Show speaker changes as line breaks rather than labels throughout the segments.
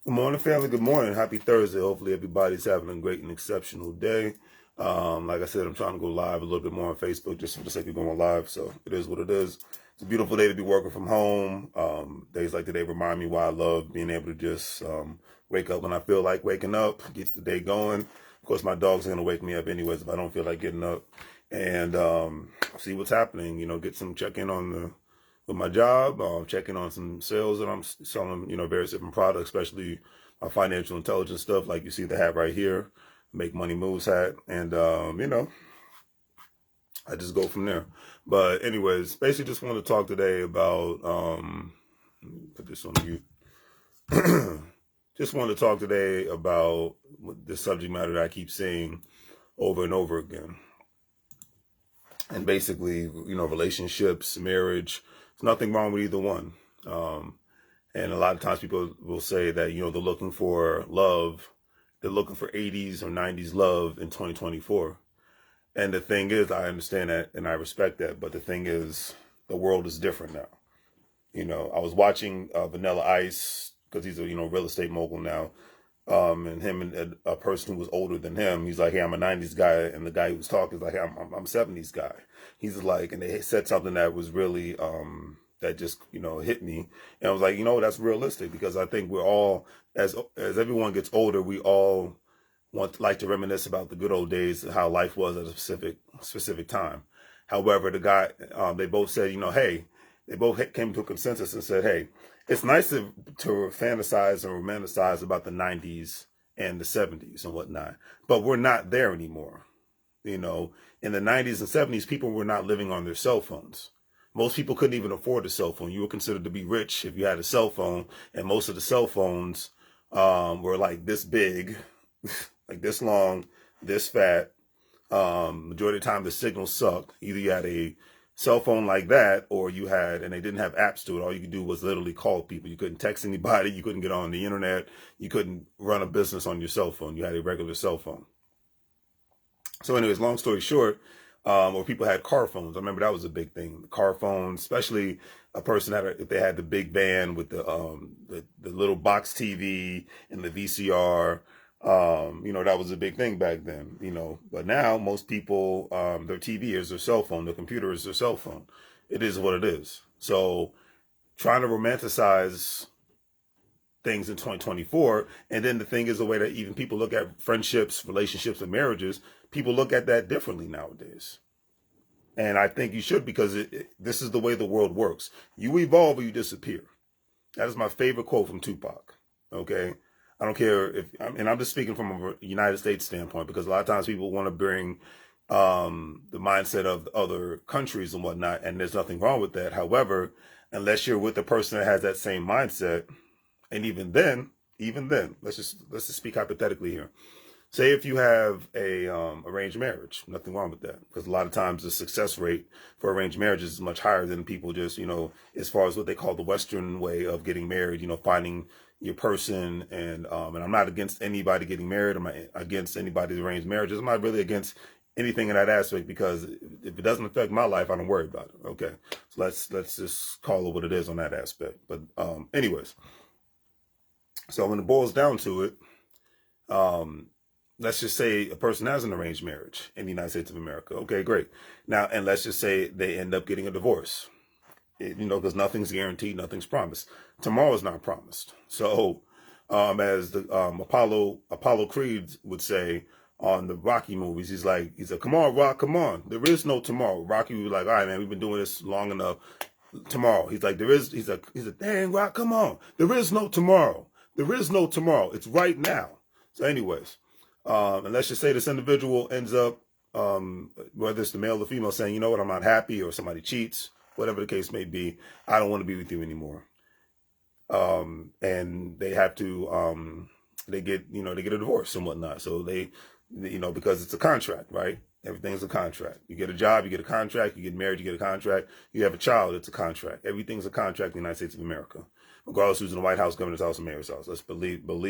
Good morning, family. Good morning. Happy Thursday. Hopefully, everybody's having a great and exceptional day. Like I said, I'm trying to go live a little bit more on Facebook just for the sake of going live. So it is what it is. It's a beautiful day to be working from home. Days like today remind me why I love being able to just wake up when I feel like waking up, get the day going. Of course, my dogs are going to wake me up anyways if I don't feel like getting up, and see what's happening. Get some check in on the with my job, checking on some sales that I'm selling, various different products, especially my financial intelligence stuff, like you see the hat right here, Make Money Moves hat. And, I just go from there. But anyways, basically just want to talk today about, put this on mute. Just want to talk today about the subject matter that I keep saying over and over again. And basically, relationships, marriage, there's nothing wrong with either one. And a lot of times people will say that, they're looking for love. They're looking for 80s or 90s love in 2024. And the thing is, I understand that and I respect that. But the thing is, the world is different now. I was watching Vanilla Ice because he's a, real estate mogul now. And him and a person who was older than him, he's like, hey, I'm a 90s guy. And the guy who was talking is like, hey, I'm a 70s guy. He's like, and they said something that was really, that just, hit me. And I was like, that's realistic because I think we're all, as everyone gets older, we all like to reminisce about the good old days, how life was at a specific time. However, the guy, they both said, hey, they both came to a consensus and said, hey, it's nice to fantasize and romanticize about the 90s and the 70s and whatnot, but we're not there anymore. In the 90s and 70s, people were not living on their cell phones. Most people couldn't even afford a cell phone. You were considered to be rich if you had a cell phone, and most of the cell phones were like this big, like this long, this fat. Majority of the time, the signal sucked. Either you had a cell phone like that, or you had, and they didn't have apps to it. All you could do was literally call people. You couldn't text anybody. You couldn't get on the internet. You couldn't run a business on your cell phone. You had a regular cell phone. So anyways, long story short, or people had car phones. I remember that was a big thing. The car phones, especially a person if they had the big van with the little box TV and the VCR. That was a big thing back then, but now most people, their TV is their cell phone, their computer is their cell phone. It is what it is. So trying to romanticize things in 2024. And then the thing is the way that even people look at friendships, relationships, and marriages, people look at that differently nowadays. And I think you should, because this is the way the world works. You evolve or you disappear. That is my favorite quote from Tupac. Okay. I don't care and I'm just speaking from a United States standpoint, because a lot of times people want to bring the mindset of other countries and whatnot, and there's nothing wrong with that. However, unless you're with a person that has that same mindset, and even then, let's just speak hypothetically here. Say if you have a arranged marriage, nothing wrong with that, because a lot of times the success rate for arranged marriages is much higher than people just, as far as what they call the Western way of getting married, finding your person. And I'm not against anybody getting married. I'm not against anybody's arranged marriages. I'm not really against anything in that aspect, because if it doesn't affect my life, I don't worry about it. Okay, so let's just call it what it is on that aspect. But anyways, so when it boils down to it, let's just say a person has an arranged marriage in the United States of America. Okay, great. Now, and let's just say they end up getting a divorce, because nothing's guaranteed, nothing's promised. Tomorrow's not promised. So, as the Apollo Creed would say on the Rocky movies, he's like, come on, Rock, come on. There is no tomorrow. Rocky would be like, all right, man, we've been doing this long enough. Tomorrow. He's like, he's a dang, Rock, come on. There is no tomorrow. There is no tomorrow. It's right now. So anyways, and let's just say this individual ends up, whether it's the male or the female, saying, you know what, I'm not happy, or somebody cheats, whatever the case may be, I don't want to be with you anymore. And they have to, they get a divorce and whatnot. So they, because it's a contract, right? Everything's a contract. You get a job, you get a contract. You get married, you get a contract. You have a child, it's a contract. Everything's a contract in the United States of America, regardless who's in the White House, governor's house, or mayor's house. Let's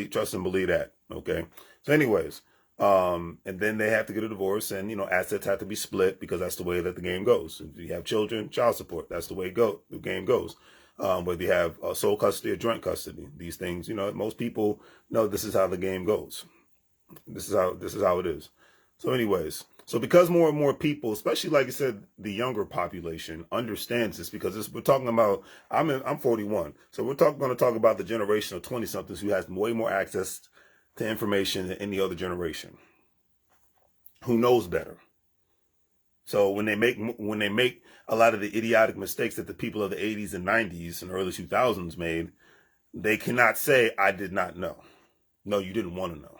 trust and believe that. Okay. So anyways, and then they have to get a divorce, and, assets have to be split, because that's the way that the game goes. If you have children, child support, that's the way the game goes. whether you have sole custody or joint custody. These things, most people know this is how the game goes. This is how it is. So anyways, so because more and more people, especially like I said, the younger population understands this, because we're talking about, I'm 41. So we're going to talk about the generation of 20 somethings who has way more access to information than any other generation, who knows better. So when they make a lot of the idiotic mistakes that the people of the 80s and 90s and early 2000s made, they cannot say, I did not know. No, you didn't want to know.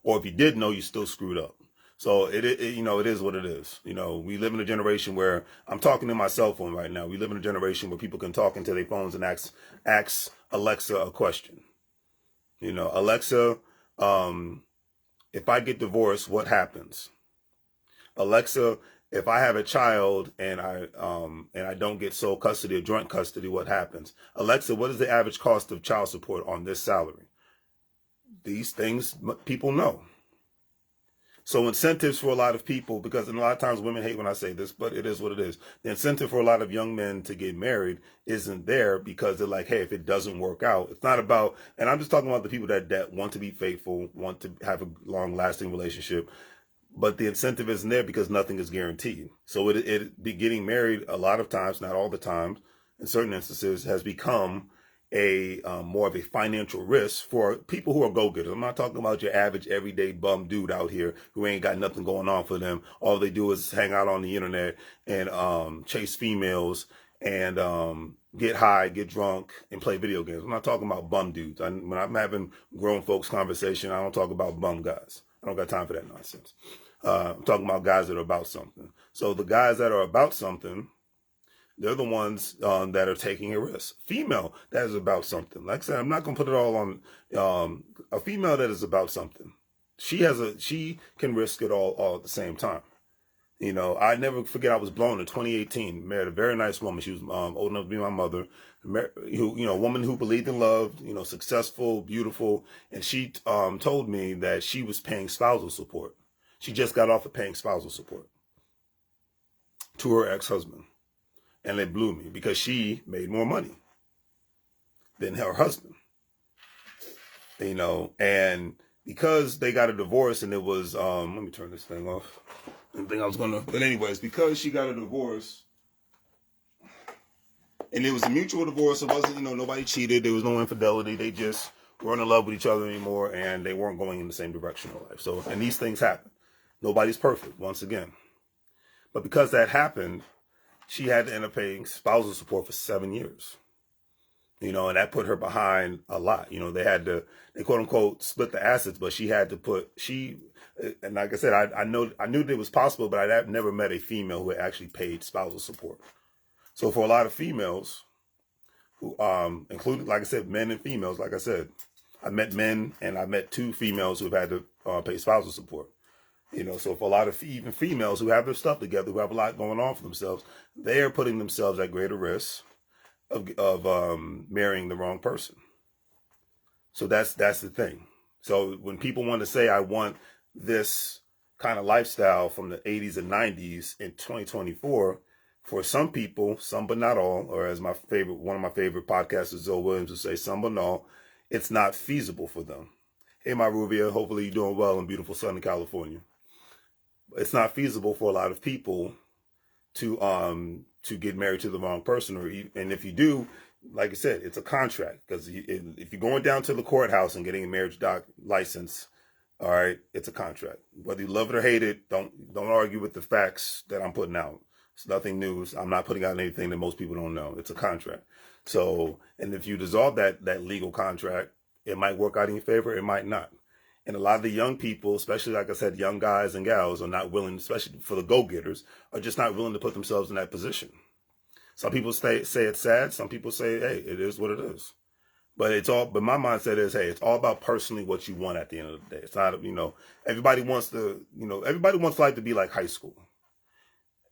Or if you did know, you still screwed up. So it is what it is. We live in a generation where I'm talking to my cell phone right now. We live in a generation where people can talk into their phones and ask Alexa a question. Alexa, if I get divorced, what happens? Alexa, if I have a child and I don't get sole custody or joint custody, what happens? Alexa, what is the average cost of child support on this salary? These things people know. So incentives for a lot of people, because a lot of times women hate when I say this, but it is what it is. The incentive for a lot of young men to get married isn't there, because they're like, hey, if it doesn't work out, it's not about, and I'm just talking about the people that want to be faithful, want to have a long lasting relationship, but the incentive isn't there because nothing is guaranteed. So it be getting married a lot of times, not all the time, in certain instances, has become a more of a financial risk for people who are go-getters. I'm not talking about your average everyday bum dude out here who ain't got nothing going on for them. All they do is hang out on the internet and chase females and get high, get drunk, and play video games. I'm not talking about bum dudes. When I'm having grown folks conversation, I don't talk about bum guys. I don't got time for that nonsense. I'm talking about guys that are about something. So the guys that are about something, they're the ones that are taking a risk. Female that is about something. Like I said, I'm not going to put it all on a female that is about something. She can risk it all at the same time. I never forget, I was blown in 2018, married a very nice woman. She was old enough to be my mother, a woman who believed in love, successful, beautiful. And she told me that she was paying spousal support. She just got off of paying spousal support to her ex-husband. And it blew me, because she made more money than her husband. And because they got a divorce, and it was, let me turn this thing off. I didn't think I was going to, but anyways, because she got a divorce, and it was a mutual divorce, it wasn't, nobody cheated, there was no infidelity, they just weren't in love with each other anymore, and they weren't going in the same direction in life. So, and these things happen. Nobody's perfect, once again. But because that happened, she had to end up paying spousal support for 7 years. And that put her behind a lot. They quote unquote split the assets, but she had to and like I said, I knew that it was possible, but I'd never met a female who had actually paid spousal support. So for a lot of females, who including, like I said, men and females, like I said, I met men and I met 2 females who've had to pay spousal support. So for a lot of even females who have their stuff together, who have a lot going on for themselves, they are putting themselves at greater risk of marrying the wrong person. So that's the thing. So when people want to say, I want this kind of lifestyle from the 80s and 90s in 2024, for some people, some but not all, or as one of my favorite podcasters, Zoe Williams, would say, some but not all, it's not feasible for them. Hey, my Rubia, hopefully you're doing well in beautiful Southern California. It's not feasible for a lot of people to get married to the wrong person, and if you do, like I said, it's a contract, because if you're going down to the courthouse and getting a marriage license, all right, it's a contract. Whether you love it or hate it, don't argue with the facts that I'm putting out. It's nothing new. I'm not putting out anything that most people don't know. It's a contract. So, and if you dissolve that legal contract, it might work out in your favor, it might not. And a lot of the young people, especially, like I said, young guys and gals, are not willing, especially for the go-getters, are just not willing to put themselves in that position. Some people say it's sad. Some people say, hey, it is what it is. But my mindset is, hey, it's all about personally what you want at the end of the day. It's not, everybody wants life to be like high school.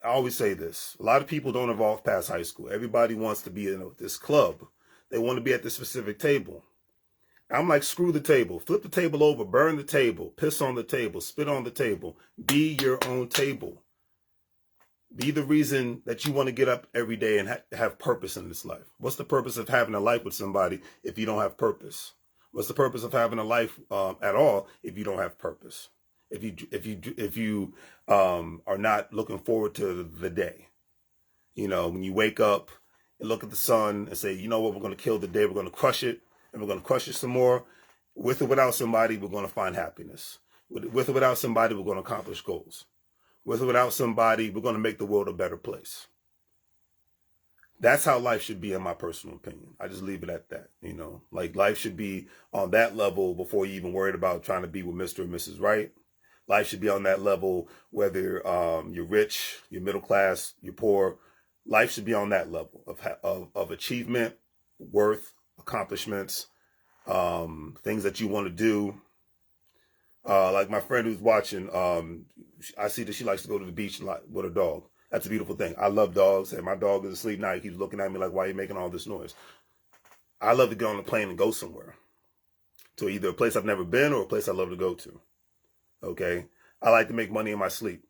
I always say this. A lot of people don't evolve past high school. Everybody wants to be in this club. They want to be at this specific table. I'm like, screw the table. Flip the table over, burn the table, piss on the table, spit on the table. Be your own table. Be the reason that you want to get up every day and have purpose in this life. What's the purpose of having a life with somebody if you don't have purpose? What's the purpose of having a life at all if you don't have purpose? If you are not looking forward to the day, you know, when you wake up and look at the sun and say, you know what, we're going to kill the day, we're going to crush it, and we're going to crush it some more. With or without somebody, we're going to find happiness. With or without somebody, we're going to accomplish goals. With or without somebody, we're going to make the world a better place. That's how life should be, in my personal opinion. I just leave it at that. You know, like life should be on that level before you even worried about trying to be with Mr. and Mrs. Right. Life should be on that level, whether you're rich, you're middle class, you're poor. Life should be on that level of achievement, worth, accomplishments, things that you want to do. Like my friend who's watching, I see that she likes to go to the beach with her dog. That's a beautiful thing. I love dogs, and my dog is asleep now. He keeps looking at me like, why are you making all this noise? I love to get on a plane and go somewhere. To either a place I've never been or a place I love to go to. Okay? I like to make money in my sleep.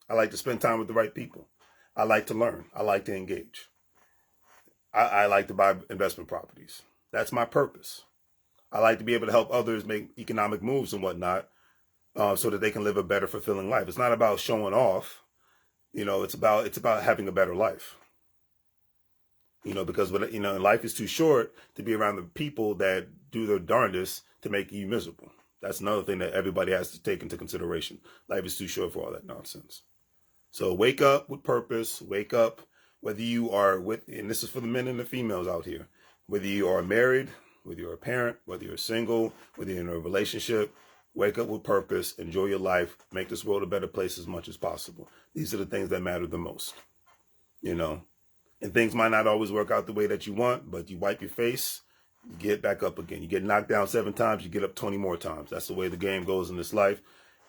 I like to spend time with the right people. I like to learn. I like to engage. I like to buy investment properties. That's my purpose. I like to be able to help others make economic moves and whatnot, so that they can live a better, fulfilling life. It's not about showing off. You know, it's about having a better life. You know, because life is too short to be around the people that do their darndest to make you miserable. That's another thing that everybody has to take into consideration. Life is too short for all that nonsense. So wake up with purpose. Wake up, whether you are and this is for the men and the females out here, whether you are married, whether you're a parent, whether you're single, whether you're in a relationship, wake up with purpose, enjoy your life, make this world a better place as much as possible. These are the things that matter the most, you know. And things might not always work out the way that you want, but you wipe your face, you get back up again. You get knocked down 7 times, you get up 20 more times. That's the way the game goes in this life.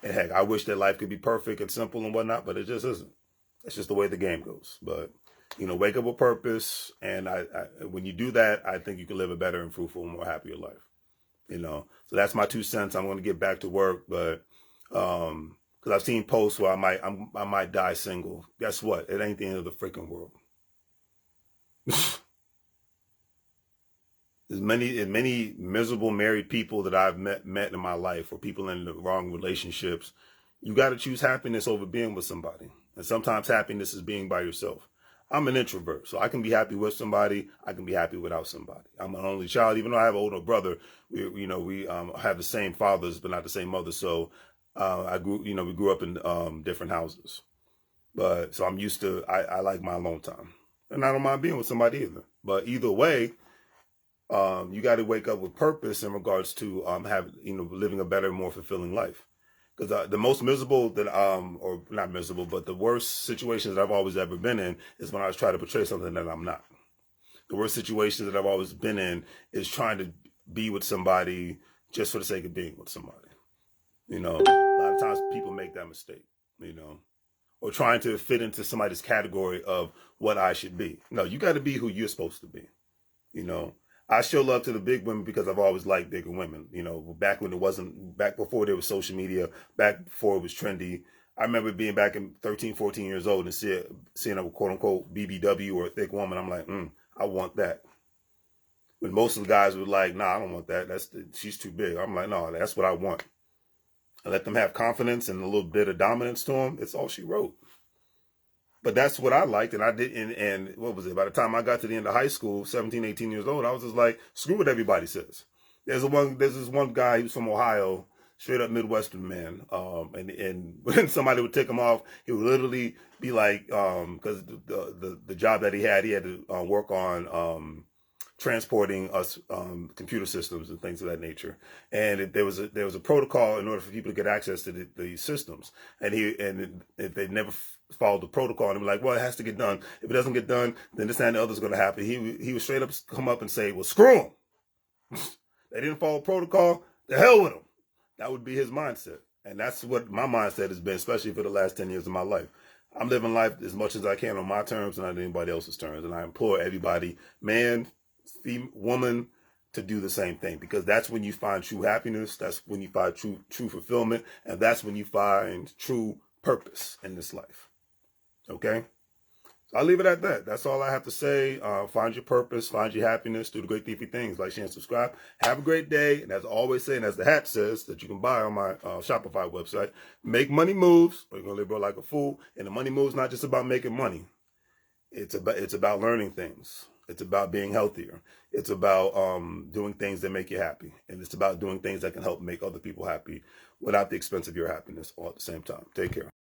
And heck, I wish that life could be perfect and simple and whatnot, but it just isn't. It's just the way the game goes. But, you know, wake up with purpose. And when you do that, I think you can live a better and fruitful and more happier life. You know, so that's my 2 cents. I'm going to get back to work, but because I've seen posts where I might die single. Guess what? It ain't the end of the freaking world. There's many miserable married people that I've met in my life, or people in the wrong relationships. You got to choose happiness over being with somebody, and sometimes happiness is being by yourself. I'm an introvert, so I can be happy with somebody. I can be happy without somebody. I'm an only child, even though I have an older brother. We have the same fathers, but not the same mothers. So we grew up in different houses. But so I'm used to. I like my alone time, and I don't mind being with somebody either. But either way, you got to wake up with purpose in regards to living a better, more fulfilling life. Because the most miserable or not miserable, but the worst situations that I've always ever been in is when I was trying to portray something that I'm not. The worst situations that I've always been in is trying to be with somebody just for the sake of being with somebody. You know, a lot of times people make that mistake, you know, or trying to fit into somebody's category of what I should be. No, you got to be who you're supposed to be, you know. I show love to the big women because I've always liked bigger women. You know, back before there was social media, back before it was trendy. I remember being back in 13, 14 years old and seeing a quote unquote BBW or a thick woman. I'm like, I want that. When most of the guys were like, nah, I don't want that. She's too big. I'm like, no, that's what I want. I let them have confidence and a little bit of dominance to them. It's all she wrote. But that's what I liked, and I did. And what was it? By the time I got to the end of high school, 17, 18 years old, I was just like, screw what everybody says. There's this one guy, he was from Ohio, straight up Midwestern man. And when somebody would take him off, he would literally be like, because the job that he had to work on transporting us computer systems and things of that nature. And there was a protocol in order for people to get access to the systems. And if they never followed the protocol, and be like, well, it has to get done. If it doesn't get done, then this, that, and the other is going to happen. He would straight up come up and say, well, screw them. They didn't follow protocol. The hell with them. That would be his mindset. And that's what my mindset has been, especially for the last 10 years of my life. I'm living life as much as I can on my terms and not anybody else's terms. And I implore everybody, man, woman, to do the same thing, because that's when you find true happiness. That's when you find true fulfillment. And that's when you find true purpose in this life. Okay? So I'll leave it at that. That's all I have to say. Find your purpose, find your happiness, do the great thiefy things. Like, share, and subscribe. Have a great day. And as I always say, and as the hat says, that you can buy on my Shopify website, make money moves, or you're going to live bro like a fool. And the money moves not just about making money. It's about learning things. It's about being healthier. It's about doing things that make you happy. And it's about doing things that can help make other people happy without the expense of your happiness all at the same time. Take care.